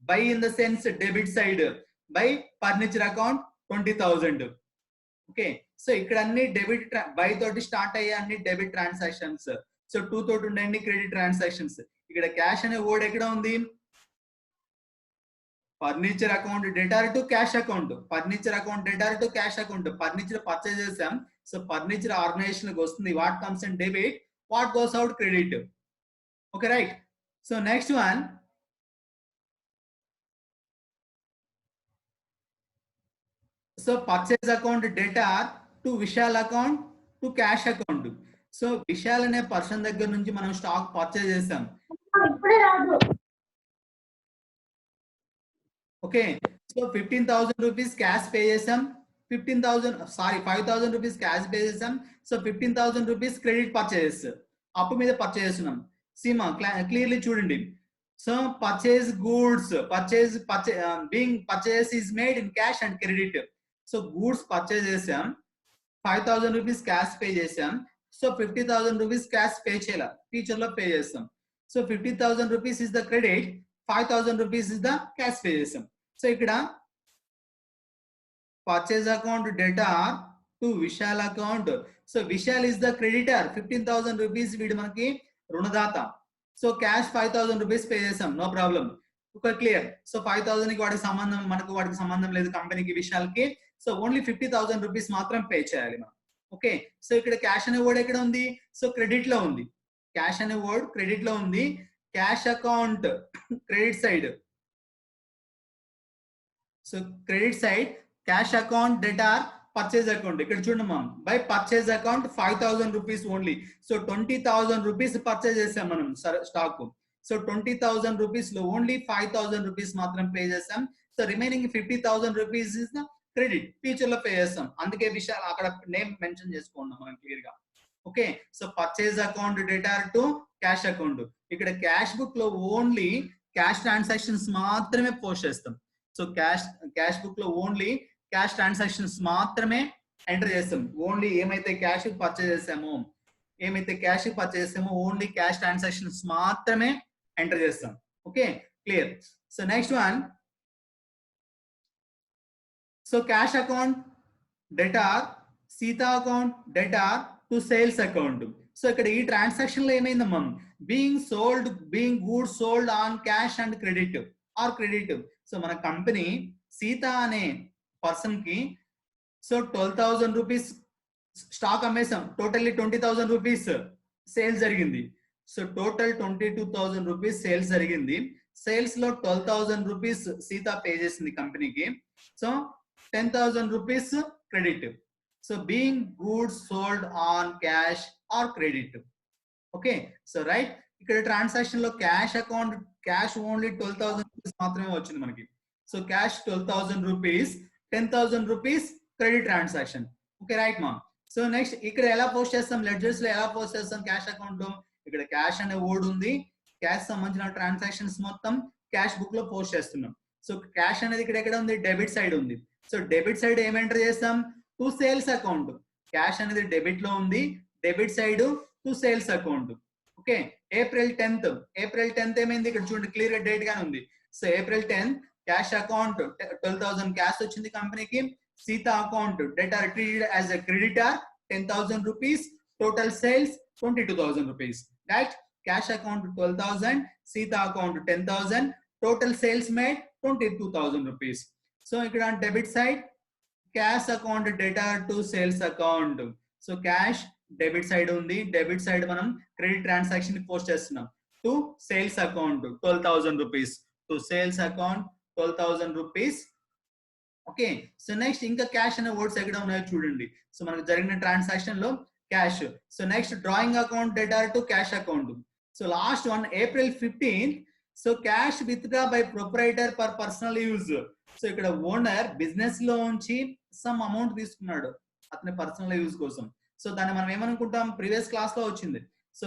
by in the sense debit side by furniture account 20,000. Okay so ఇక్కడ అన్ని డెబిట్ బై తోటి స్టార్ట్ అయ్యే అన్ని డెబిట్ ట్రాన్సాక్షన్స్. సో 2 తోటి ఉండే అన్ని క్రెడిట్ ట్రాన్సాక్షన్స్. ఇక్కడ క్యాష్ అనే వర్డ్ ఎక్కడ ఉంది? Furniture account debtor to cash account. Furniture account debtor to cash account. Furniture purchase చేసాం. సో ఫర్నిచర్ ఆర్గనైజేషన్ వస్తుంది. What comes in debit, what goes out credit. Okay right. So next one so purchase account debtor to Vishal account to cash account. So Vishal అనే person దగ్గర నుంచి మనం stock purchase చేసాం. Okay so 15,000 rupees cash pay చేసాం. 5,000 rupees cash pay చేసాం. So 15,000 rupees credit purchase అప్పు మీద purchase చేస్తున్నాం. సీమా క్లియర్లీ చూడండి. So purchase goods being purchase is made in cash and credit. So goods purchase చేసాం, 5,000 రూపీస్ క్యాష్ పే చేసాం. So 50,000 rupees cash pay చేయాలి, future లో pay చేస్తాం. So 50,000 rupees is the credit, 5,000 rupees is the cash pay చేసాం. So ఇక్కడ purchase account debtor to Vishal account. So Vishal is the creditor, 15,000 rupees వీడు మనకి రుణదాత. సో క్యాష్ 5,000 రూపీస్ పే చేసాం, no problem. ఒక క్లియర్. సో 5,000 కి వాడికి సంబంధం లేదు కంపెనీకి విశాల్కి. సో ఓన్లీ 50,000 రూపీస్ మాత్రం పే చేయాలి మనం. ఓకే సో ఇక్కడ క్యాష్ అనే వర్డ్ ఎక్కడ ఉంది? సో క్రెడిట్ లో ఉంది. క్యాష్ అనే వర్డ్ క్రెడిట్ లో ఉంది. Cash account credit side. So credit side cash account debtor purchase account. ఇక్కడ చూడండి మనం by purchase account 5,000 rupees only. So 20,000 rupees purchase చేసాం మనం స్టాక్. సో 20,000 రూపీస్ లో ఓన్లీ 5,000 రూపీస్ మాత్రం పే చేసాం. So remaining 50,000 rupees is credit, future లో pay చేస్తాం. అందుకే విషయాలు అక్కడ నేమ్ మెన్షన్ చేసుకున్నాం మనం క్లియర్ గా. Okay so purchase account debtor to cash account. ఇక్కడ క్యాష్ బుక్ లో ఓన్లీ క్యాష్ ట్రాన్సాక్షన్స్ మాత్రమే పోస్ట్ చేస్తాం. సో క్యాష్ బుక్ లో ఓన్లీ క్యాష్ ట్రాన్సాక్షన్స్ మాత్రమే ఎంటర్ చేస్తాం. ఓన్లీ ఏమైతే క్యాష్ పర్చేజ్ చేసామో ఓన్లీ క్యాష్ ట్రాన్సాక్షన్స్ మాత్రమే ఎంటర్ చేస్తాం. Okay Clear. So next one. So cash account debtor, Sita account debtor to sales account. So ఇక్కడ ఈ ట్రాన్సాక్షన్ లో ఏమైందమ్మా, being goods sold on cash and credit or credit. So మన company Sita అనే person కి so 12,000 rupees stock అమ్మేసాం, totally 20,000 rupees sales జరిగింది. So total 22,000 rupees sales జరిగింది. సేల్స్ లో 12,000 రూపీస్ సీత పే చేసింది కంపెనీకి. So 10,000 rupees credit. So being goods sold on cash or credit. Okay, so right, ఇక్కడ ట్రాన్సాక్షన్ లో cash account cash only 12,000 rupees మాత్రమే వచ్చింది మనకి. So cash 12,000 rupees, 10,000 rupees credit transaction. Okay right మా. So next ఇక్కడ ఎలా పోస్ట్ చేస్తాం, ledgers లో ఎలా పోస్ట్ చేస్తాం క్యాష్ అకౌంట్ లో, ఇక్కడ క్యాష్ అనే వర్డ్ ఉంది, క్యాష్ సంబంధించిన ట్రాన్సాక్షన్స్ మొత్తం క్యాష్ బుక్ లో పోస్ట్ చేస్తున్నాం. సో క్యాష్ అనేది ఇక్కడ ఎక్కడ ఉంది, డెబిట్ సైడ్ ఉంది. సో డెబిట్ సైడ్ ఏం ఎంటర్ చేస్తాం, టు సేల్స్ అకౌంట్. క్యాష్ అనేది డెబిట్ లో ఉంది, debit side to sales account. Okay, April 10th ఏమైంది, ఇక్కడ చూడండి క్లియర్ గా డేట్ గానే ఉంది. So April 10th cash account 12,000 cash వచ్చింది కంపెనీకి. Sita account debtor treated as a creditor 10,000 rupees, total sales 22,000 rupees. Right, cash account 12,000, Sita account 10,000, total sales made 22,000 rupees. So ఇక్కడ debit side cash account debtor to sales account. So cash debit side ఉంది, debit side మనం credit transaction post చేస్తున్నాం to sales account 12,000 rupees, to sales account 12,000 rupees. Okay, so next ఇంకా cash అనే words ఎక్కడ ఉన్నాయో చూడండి. So మనకు జరిగిన ట్రాన్సాక్షన్ లో cash. So next drawing account debtor to cash account. So last one April 15th. So cash withdraw by proprietor for personal use. So ఇక్కడ owner business లో ఉంచి సమ్ అమౌంట్ తీసుకున్నాడు అతని పర్సనల్ యూజ్ కోసం. So దాన్ని మనం ఏమనుకుంటాం, ప్రీవియస్ క్లాస్ లో వచ్చింది. సో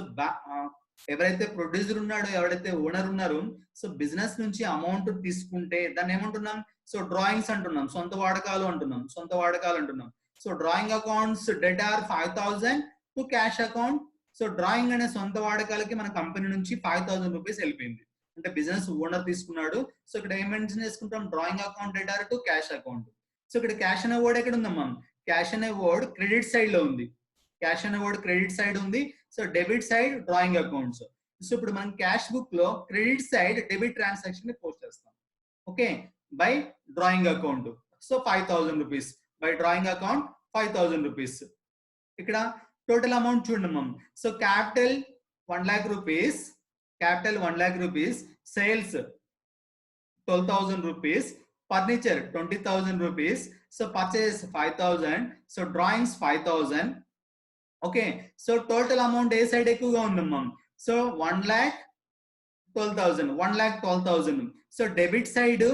ఎవరైతే ప్రొడ్యూసర్ ఉన్నాడో, ఎవరైతే ఓనర్ ఉన్నారో, సో బిజినెస్ నుంచి అమౌంట్ తీసుకుంటే దాన్ని ఏమంటున్నాం, సో డ్రాయింగ్స్ అంటున్నాం, సొంత వాడకాలు అంటున్నాం. So drawing accounts debtor 5,000 to cash account. So drawing అనే సొంత వాడకాలకి మన కంపెనీ నుంచి 5,000 రూపీస్ వెళ్ళిపోయింది, అంటే బిజినెస్ ఓనర్ తీసుకున్నాడు. సో ఇక్కడ ఏం మెన్షన్ చేసుకుంటాం, drawing account debtor to cash account. So ఇక్కడ క్యాష్ అనే వర్డ్ ఎక్కడ ఉందమ్మా, క్యాష్ అనే వర్డ్ క్రెడిట్ సైడ్ లో ఉంది, క్యాష్ అనే వర్డ్ క్రెడిట్ సైడ్ ఉంది. So debit side drawing accounts. So ఇప్పుడు మనం క్యాష్ బుక్ లో క్రెడిట్ సైడ్ డెబిట్ ట్రాన్సాక్షన్ ని పోస్ట్ చేస్తాం. Okay, by drawing account. So 5,000 rupees by drawing account 5,000 rupees. ఇక్కడ టోటల్ అమౌంట్ చూడండి మనం. So capital 1,00,000 rupees, capital 1,00,000 rupees, sales 12,000 rupees, furniture 20,000 rupees, so purchase 5,000, so drawings 5,000. Okay, so total amount ఏ side ఎక్కువగా ఉందమ్మా, so 1,12,000. So debit side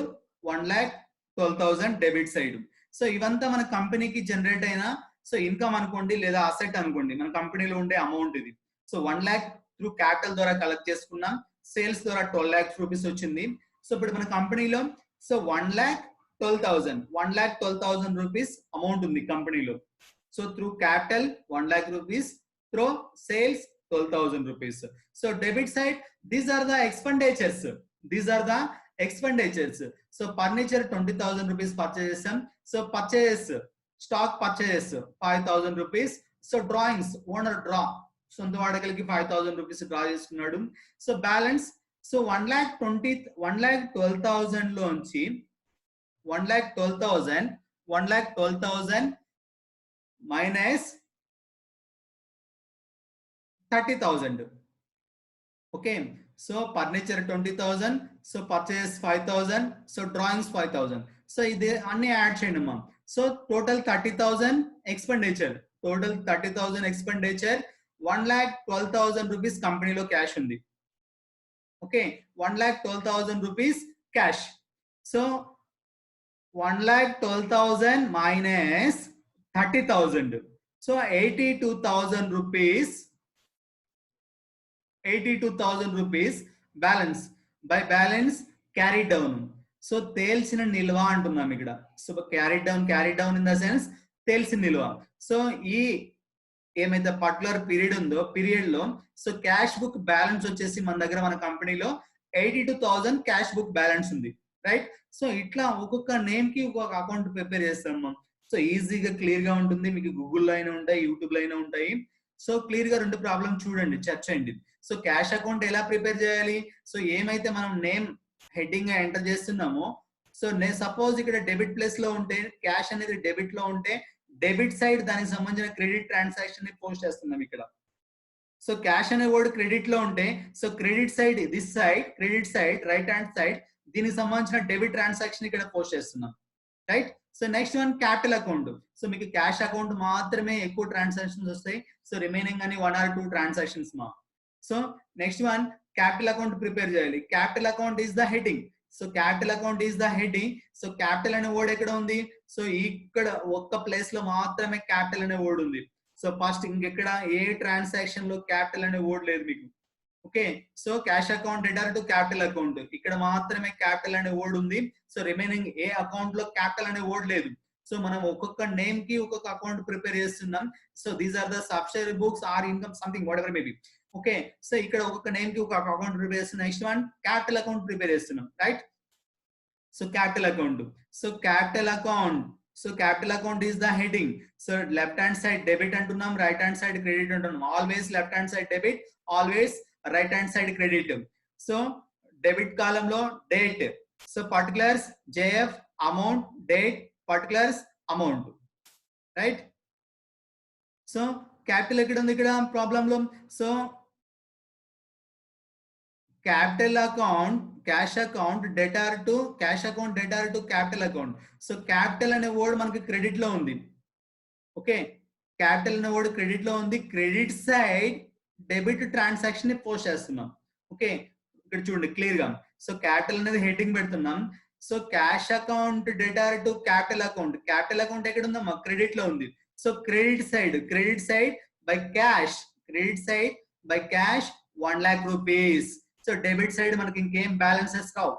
1,12,000 debit side. So ఇవంతా మన కంపెనీకి generate అయిన సో ఇన్కమ్ అనుకోండి, లేదా అసెట్ అనుకోండి, మన కంపెనీలో ఉండే అమౌంట్ ఇది. సో 1,00,000 త్రూ క్యాపిటల్ ద్వారా కలెక్ట్ చేసుకున్నాం, సేల్స్ ద్వారా 12 lakhs రూపీస్ వచ్చింది. సో ఇప్పుడు మన కంపెనీలో సో 1,12,000 రూపీస్ అమౌంట్ ఉంది కంపెనీలో. So through capital 1,00,000 rupees, through sales 12,000 rupees. So debit side these are the expenditures. So furniture 20,000 rupees purchase చేసాం. So purchase stock purchase 5,000 rupees. So drawings owner draw, సొంత వాడకలకి 5,000 rupees draw చేసుకున్నాడు. So balance so 1,12,000 లోంచి 1,12,000 minus 30,000. Okay, so furniture 20,000, so purchase 5,000, so drawings 5,000. So ఇది అన్ని add చేయండి అమ్మా. So total 30,000 expenditure, 1,12,000 rupees కంపెనీలో క్యాష్ ఉంది. Okay, 1,12,000 rupees cash. So 1,12,000 minus 30,000, so 82,000 rupees balance. By balance carry down. So తేల్చిన నిల్వ అంటున్నాం ఇక్కడ. So carry down in the sense తేల్చిన నిల్వ. సో ఈ ఏమైతే పర్టికులర్ పీరియడ్ ఉందో పీరియడ్ లో సో క్యాష్ బుక్ బ్యాలెన్స్ వచ్చేసి మన దగ్గర మన కంపెనీలో 82,000 క్యాష్ బుక్ బ్యాలెన్స్ ఉంది, రైట్? సో ఇట్లా ఒక్కొక్క నేమ్ కి ఒక్కొక్క అకౌంట్ ప్రిపేర్ చేస్తాం మనం. సో ఈజీగా క్లియర్ గా ఉంటుంది, మీకు గూగుల్లో అయినా ఉంటాయి, యూట్యూబ్ లో అయినా ఉంటాయి. సో క్లియర్ గా రెండు ప్రాబ్లమ్ చూడండి, చర్చ చేయండి. సో క్యాష్ అకౌంట్ ఎలా ప్రిపేర్ చేయాలి? సో ఏమైతే మనం నేమ్ హెడ్డింగ్ గా ఎంటర్ చేస్తున్నామో, సో సపోజ్ ఇక్కడ డెబిట్ ప్లేస్ లో ఉంటే, క్యాష్ అనేది డెబిట్ లో ఉంటే, డెబిట్ సైడ్ దానికి సంబంధించిన క్రెడిట్ ట్రాన్సాక్షన్ ని పోస్ట్ చేస్తున్నాం ఇక్కడ. సో క్యాష్ అనే వర్డ్ క్రెడిట్ లో ఉంటే, so credit side this side, credit side right hand side దీనికి సంబంధించిన డెబిట్ ట్రాన్సాక్షన్ ఇక్కడ పోస్ట్ చేస్తున్నాం, right? So next one capital account. So మీకు క్యాష్ అకౌంట్ మాత్రమే ఎక్కువ ట్రాన్సాక్షన్స్ వస్తాయి, సో రిమైనింగ్ అని 1 or 2 ట్రాన్సాక్షన్స్ మా. So next one capital account prepare చేయాలి. Capital account is the heading. So capital account is the heading. So capital అనే word ఎక్కడ ఉంది? సో ఇక్కడ ఒక్క ప్లేస్ లో మాత్రమే క్యాపిటల్ అనే వర్డ్ ఉంది. సో ఫస్ట్ ఇంకెక్కడ ఏ ట్రాన్సాక్షన్ లో క్యాపిటల్ అనే వర్డ్ లేదు మీకు. Okay, so cash account debtor to capital account, ఇక్కడ మాత్రమే క్యాపిటల్ అనే వర్డ్ ఉంది. సో రిమైనింగ్ ఏ అకౌంట్ లో క్యాపిటల్ అనే వర్డ్ లేదు. సో మనం ఒక్కొక్క నేమ్ కి ఒక్కొక్క అకౌంట్ ప్రిపేర్ చేస్తున్నాం. So these are the subsidiary books are income something whatever maybe. Okay, so ఇక్కడ ఒక్కొక్క నేమ్ కి ఒక అకౌంట్ ప్రిపేర్ చేస్తున్నాం. Next one capital account prepare చేస్తున్నాం, right? So capital account. So capital account, so capital account is the heading. So left hand side debit అంటున్నాం, right hand side credit అంటున్నాం. Always left hand side debit, always right hand side credit. So debit column లో date, so particulars JF, amount, date, particulars, amount, right? So capital ఎక్కడ ఉంది ఇక్కడ problem లో? So capital account, cash account debtor to cash account debtor to capital account. So capital అనే word మనకి credit లో ఉంది. Okay, capital అనే word credit లో ఉంది. క్రెడిట్ సైడ్ డెబిట్ ట్రాన్సాక్షన్ ని పోస్ట్ చేస్తున్నాం. ఓకే, ఇక్కడ చూడండి క్లియర్ గా. సో క్యాపిటల్ అనేది హెడ్డింగ్ పెడుతున్నాం. So cash account debtor to capital account, capital account ఎక్కడ ఉందమ్మా? క్రెడిట్ లో ఉంది. So credit side by cash, credit side by cash 1 lakh rupees. So debit side మనకి ఇంకేం బ్యాలెన్సెస్ రావు.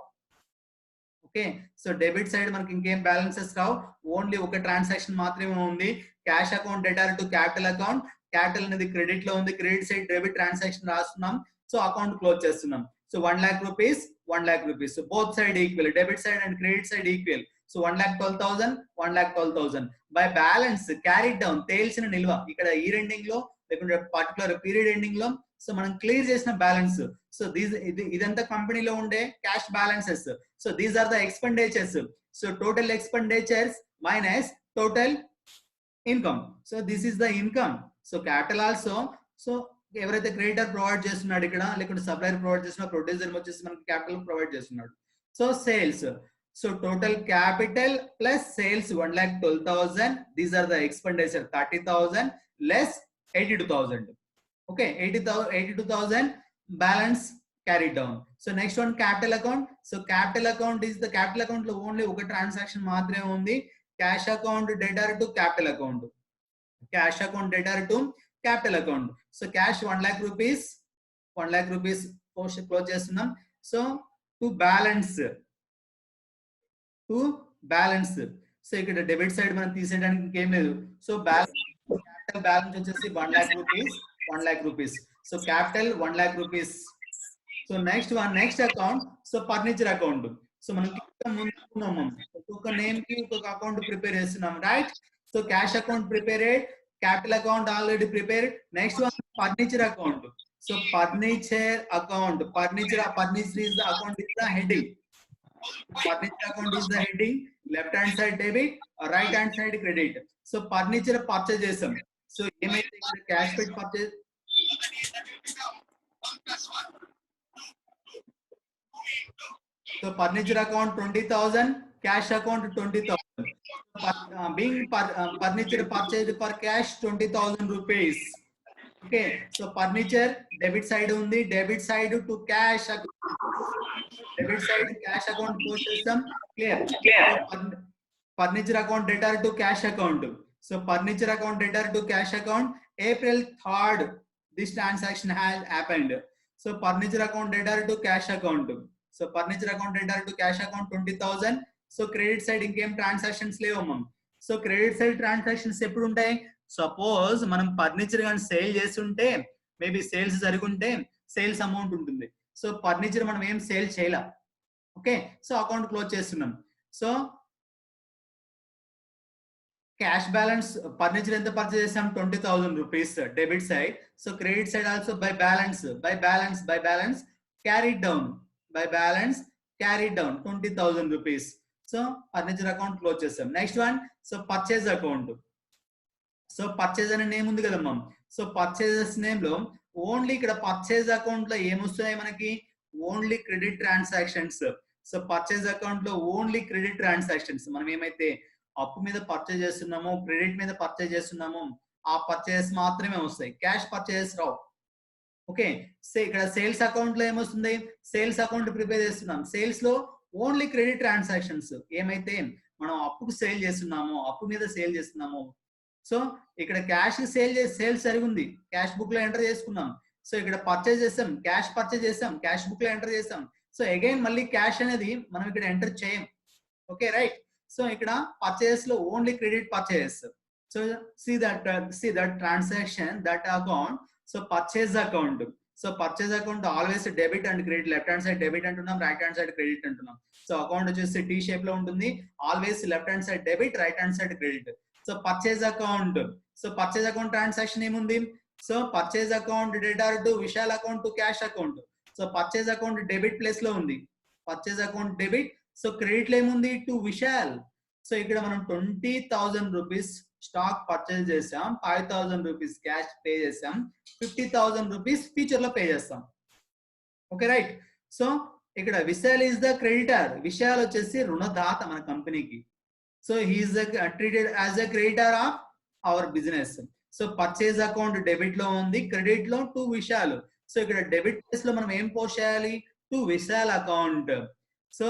ఓకే, సో డెబిట్ సైడ్ మనకి ఇంకేం బ్యాలెన్సెస్ రావు, ఓన్లీ ఒక ట్రాన్సాక్షన్ మాత్రమే ఉంది. Cash account debtor to capital account, capital అనేది క్రెడిట్ లో ఉంది, క్రెడిట్ సైడ్ డెబిట్ ట్రాన్సాక్షన్ రాస్తున్నాం. సో అకౌంట్ క్లోజ్ చేస్తున్నాం. So 1 lakh rupees, 1 lakh rupees. So both side equal, debit side and credit side equal. So 1,12,000, 1,12,000 by balance carried down, తేల్చిన నిల్వ ఇక్కడ year ending లో లేకుంటే పర్టికులర్ పీరియడ్ ఎండింగ్ లో. So మనం clear చేసిన బ్యాలెన్స్. సో ఇదంతా కంపెనీలో ఉండే cash balances. So these are the expenditures. So total expenditures minus total income. So this is the income. So capital also, so ఎవరైతే creditor provide చేస్తున్నాడు ఇక్కడ, లేకుంటే సప్లయర్ ప్రొవైడ్ చేస్తున్నా, ప్రొడ్యూసర్ వచ్చేసి మనకి క్యాపిటల్ ప్రొవైడ్ చేస్తున్నాడు. So sales, so total capital plus sales 1,12,000. These are the expenditure 30,000 less 82,000. Okay, 82,000 balance carried down. So next one capital account. So capital account is the capital account lo only oka transaction maatrame undi. Cash account debtor to capital account. Cash account debtor to capital account. So cash 1 lakh rupees, 1 lakh rupees post close chestunnam. So to balance. So ikkada debit side మనం తీసేయడానికి ఇంకేం లేదు. So capital balance వచ్చేసి 1 lakh rupees, 1 lakh rupees. So capital 1 lakh rupees. So next account. So furniture account. So మనం ముందుకున్నాము ఒక name కి ఒక account prepare చేస్తున్నాం, right? So cash account prepared, capital account already prepared. Next one furniture account. So furniture account, furniture is the account is the heading. Furniture account is the heading. Left hand side debit, right hand side credit. So furniture purchase chesam. So ఏమైతే ఇక్కడ cash పెట్టి purchase. So furniture account 20,000, cash account 20,000. Being furniture purchased for cash 20,000 rupees. Okay, so furniture debit side undi, debit side to cash account. Debit side cash account post system clear. Furniture account debtor to cash account. So furniture account debtor to cash account. April 3rd this transaction has happened. So furniture account debtor to cash account. So furniture account debtor to cash account 20,000. So credit side income transactions levu. So credit side transactions eppudu untayi? Suppose manam furniture gan sale chesunte, maybe sales jarugunte sales amount ఉంటుంది. So furniture మనం ఏం sale చేయాల. Okay, so account close చేస్తున్నాం. So cash balance furniture ఎంత purchase చేసాం 20,000 rupees debit side. So credit side also by balance carry down 20,000 rupees. So furniture account close చేసాం. Next one, so purchase account. So purchase అనే name ఉంది కదమ్మా. So purchases name లో only ఇక్కడ purchase account లో ఏమొస్తున్నాయి మనకి, only credit transactions. So purchase account లో ఓన్లీ క్రెడిట్ ట్రాన్సాక్షన్స్. మనం ఏమైతే అప్పు మీద పర్చేజ్ చేస్తున్నామో, క్రెడిట్ మీద పర్చేజ్ చేస్తున్నామో ఆ పర్చేజెస్ మాత్రమే వస్తాయి, క్యాష్ పర్చేజెస్ రావు. ఓకే, సో ఇక్కడ సేల్స్ అకౌంట్ లో ఏమొస్తుంది, సేల్స్ అకౌంట్ ప్రిపేర్ చేస్తున్నాం. సేల్స్ లో ఓన్లీ క్రెడిట్ ట్రాన్సాక్షన్స్, ఏమైతే మనం అప్పుకు సేల్ చేస్తున్నామో, అప్పు మీద సేల్ చేస్తున్నామో. సో ఇక్కడ క్యాష్ సేల్ జరిగింది, క్యాష్ బుక్ లో ఎంటర్ చేసుకున్నాం. సో ఇక్కడ పర్చేజ్ చేసాం, క్యాష్ పర్చేజ్ చేసాం, క్యాష్ బుక్ లో ఎంటర్ చేసాం. సో అగైన్ మళ్ళీ క్యాష్ అనేది మనం ఇక్కడ ఎంటర్ చేయం. Okay right. సో ఇక్కడ పర్చేస్ లో only credit purchase. So see that transaction, that account. So purchase account. So purchase account always debit and credit, left hand side debit అంటున్నాం, right hand side credit అంటున్నాం. So account వచ్చేసి T shape లో ఉంటుంది, always left hand side debit, right hand side credit. So purchase account. So purchase account transaction ఏముంది, so purchase account debtor to Vishal account to cash account. So purchase account debit place లో ఉంది, purchase account debit. So credit లో ఏముంది, to Vishal. So ఇక్కడ మనం 20,000 rupees stock purchase చేసాం, 5,000 rupees cash pay చేసాం, 50,000 rupees future లో పే చేస్తాం. Okay right. సో ఇక్కడ Vishal is the creditor, Vishal వచ్చేసి రుణదాత మన కంపెనీకి. So he is treated as a creditor of our business. So purchase account debit లో ఉంది, క్రెడిట్ లో టు విశాల్. సో ఇక్కడ డెబిట్ ప్లేస్ లో మనం ఏం పోస్ట్ చేయాలి, to Vishal account. So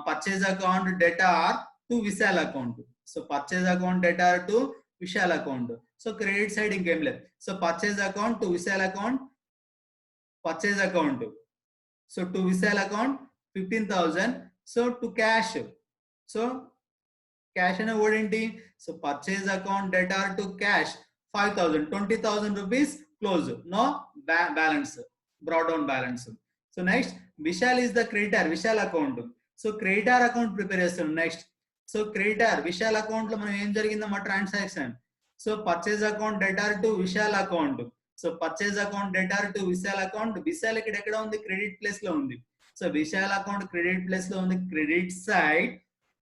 purchase account debtor to Vishal account. So purchase account debtor to Vishal account. So credit side ఇంకేం లేదు. So purchase account to Vishal account, purchase account. So to Vishal account 15,000. So to cash. So cash అనే word ఏంటి, so purchase account debtor to cash 5,000, 20,000 rupees close, no balance, brought down balance. So next Vishal is the creditor, Vishal account. So creditor account prepare చేస్తాం. Next so creditor Vishal account లో మనం ఏం జరిగిందమ్మా ట్రాన్సాక్షన్. So purchase account debtor to Vishal account. So purchase account debtor to Vishal account. Vishal ఇక్కడ ఎక్కడ ఉంది, credit place లో ఉంది. So Vishal account credit place లో ఉంది, credit side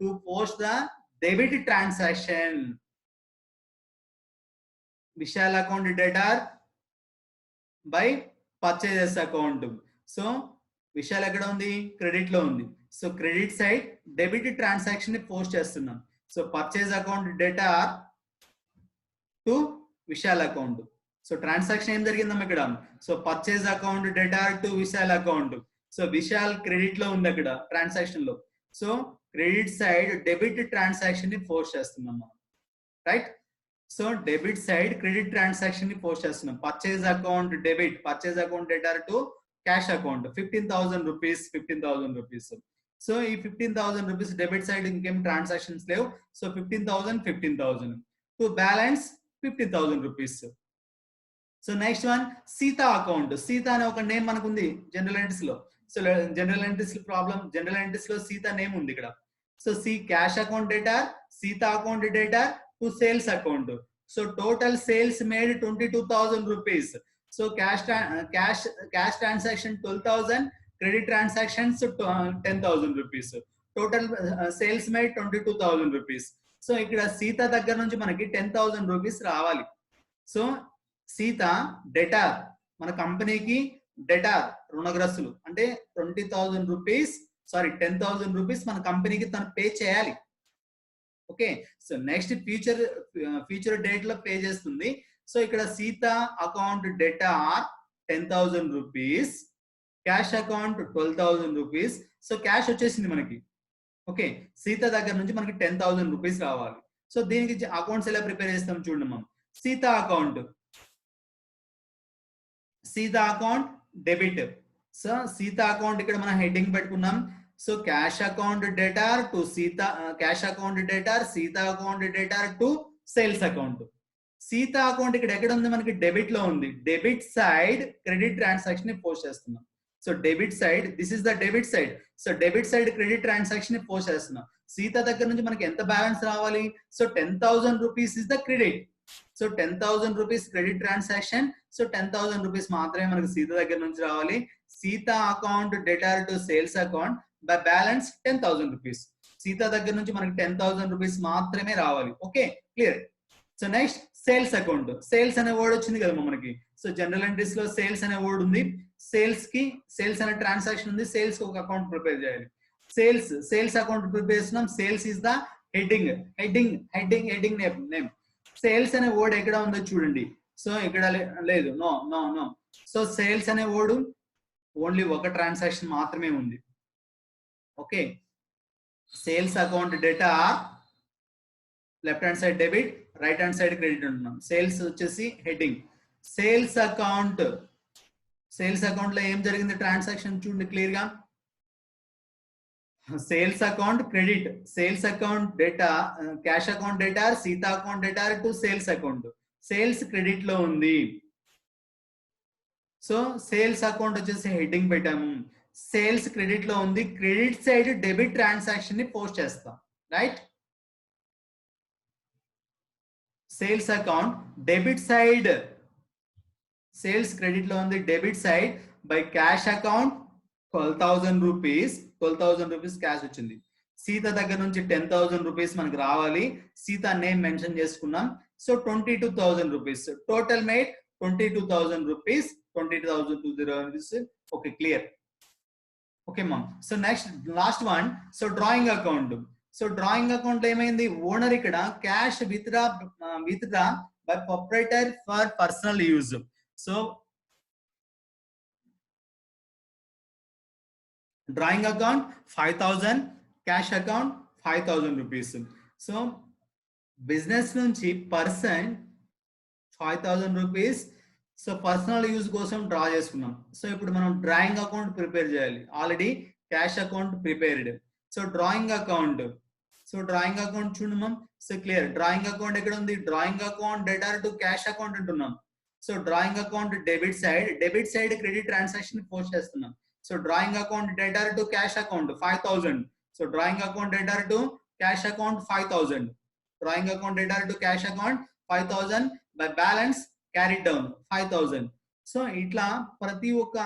to post the debit transaction. Vishal account debtor by purchases account. So Vishal ఎక్కడ ఉంది, credit లో ఉంది. So credit side debit transaction ని పోస్ట్ చేస్తున్నాం. So purchase account debtor to Vishal account. So transaction ఏం జరిగిందమ్మా ఇక్కడ, so purchase account debtor to Vishal account. So Vishal credit లో ఉంది అక్కడ ట్రాన్సాక్షన్ లో. So credit side debit transaction ని పోస్ట్ చేస్తున్నాం మనం, right. So debit side credit transaction ని పోస్ట్ చేస్తున్నాం. Purchase account debit, purchase account debtor to cash account 15,000 rupees, 15,000 rupees. So ఈ 15,000 రూపీస్ డెబిట్ సైడ్ ఇంకేం ట్రాన్సాక్షన్స్ లేవు. So 15,000 to balance 50,000 rupees. So next one Sita account. Sita అనే ఒక name మనకు ఉంది general entries లో. So general entries problem, general entries లో Sita name ఉంది ఇక్కడ. So see cash account debtor, Sita account debtor to sales account. So total sales made 22,000 rupees. So cash transaction 12,000, credit transactions 10,000 rupees. Total sales made 22,000 rupees. So ఇక్కడ సీత దగ్గర నుంచి మనకి 10,000 rupees రావాలి. So Sita debtor, మన కంపెనీకి డెటార్ రుణగ్రస్తులు అంటే 20,000 రూపీస్, సారీ 10,000 రూపీస్ మన కంపెనీకి తను పే చేయాలి. Okay, so next future date లో పే చేస్తుంది. సో ఇక్కడ Sita account debtor 10,000 rupees, cash account 12,000 rupees. So cash వచ్చేసింది మనకి. ఓకే, సీత దగ్గర నుంచి మనకి 10,000 రూపీస్ రావాలి. సో దీనికి అకౌంట్స్ ఎలా ప్రిపేర్ చేస్తాం చూడండి మనం. Sita account, Sita account debit. So Sita account ఇక్కడ మనం హెడ్డింగ్ పెట్టుకున్నాం. So cash account debtor to Sita, cash account debtor, Sita account debtor to sales account. Sita account ఇక్కడ ఎక్కడ ఉంది, మనకి డెబిట్ లో ఉంది. డెబిట్ సైడ్ క్రెడిట్ ట్రాన్సాక్షన్ ని పోస్ట్ చేస్తున్నాం. So debit side, this is the debit side. So debit side credit transaction ని post చేస్తున్నాం. సీత దగ్గర నుంచి మనకి ఎంత బ్యాలెన్స్ రావాలి? So 10,000 rupees is the credit. So 10,000 rupees credit transaction. So 10,000 rupees మాత్రమే మనకి సీత దగ్గర నుంచి రావాలి. Sita account debtor to sales account by balance 10,000 rupees. Sita దగ్గర నుంచి మనకి 10,000 రూపీస్ మాత్రమే రావాలి. Okay, clear. So next sales account. Sales అనే వర్డ్ వచ్చింది కదా మనకి. సో జనరల్ ఎంట్రీస్ లో సేల్స్ అనే వర్డ్ ఉంది. సేల్స్ కి సేల్స్ అనే ట్రాన్సాక్షన్ ఉంది. సేల్స్ కి ఒక అకౌంట్ ప్రిపేర్ చేయాలి. సేల్స్ అకౌంట్ ప్రిపేర్ చేస్తున్నాం. Sales is the heading name. Sales అనే వర్డ్ ఎక్కడ ఉందో చూడండి. సో ఇక్కడ లేదు, no no no. So sales అనే వర్డ్ ఓన్లీ ఒక ట్రాన్సాక్షన్ మాత్రమే ఉంది. Okay, sales account debtor left hand side debit, right hand side credit ఉంటున్నాం. సేల్స్ వచ్చేసి హెడ్డింగ్. సేల్స్ అకౌంట్ లో ఏం జరిగింది ట్రాన్సాక్షన్ చూడండి క్లియర్ గా. Sales account credit, sales account debtor, cash account debtor, Sita account debtor to sales account. Sales credit లో ఉంది. So sales account వచ్చేసి హెడ్డింగ్ పెట్టాము. సేల్స్ క్రెడిట్ లో ఉంది. క్రెడిట్ సైడ్ డెబిట్ ట్రాన్సాక్షన్ ని పోస్ట్ చేస్తాం. Right, sales account debit side, sales credit లో ఉంది. Debit side by cash account 12,000 rupees. 12,000 rupees cash వచ్చింది. సీత దగ్గర నుంచి 10,000 రూపీస్ మనకు రావాలి. సీత నేమ్ మెన్షన్ చేసుకున్నాం. So 22,000 rupees total made. 22,000 rupees, 22,020 rupees. Okay, clear. Okay ma'am. So next last one. So drawing account. So drawing account లో ఏమైంది, owner ఇక్కడ cash withdraw by proprietor for personal use. So drawing account 5,000, cash account 5,000 rupees. So business నుంచి person 5,000 rupees. So personal use కోసం draw చేసుకున్నాం. So ఇప్పుడు మనం drawing account prepare చేయాలి. Already cash account prepared. So drawing account, చూడండి మనం. So clear. Drawing account ఎక్కడ ఉంది? Drawing account debtor to cash account అంటున్నాం. So drawing account debit side credit transaction post చేస్తున్నాం. So drawing account debtor to cash account 5,000. So drawing account debtor to cash account 5,000. Drawing account debtor to cash account 5,000 by balance carried down 5,000. సో ఇట్లా ప్రతి ఒక్క,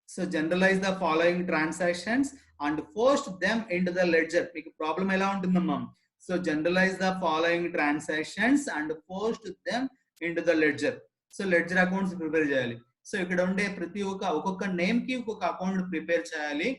so generalise the following transactions and post them into the ledger. మీకు problem ఎలా ఉంటుందమ్మా? So generalise the following transactions and post them into the ledger. So ledger accounts prepare చేయాలి. So ఇక్కడ ఉండే ప్రతి ఒక్కొక్క నేమ్ కి ఒక్కొక్క అకౌంట్ ప్రిపేర్ చేయాలి.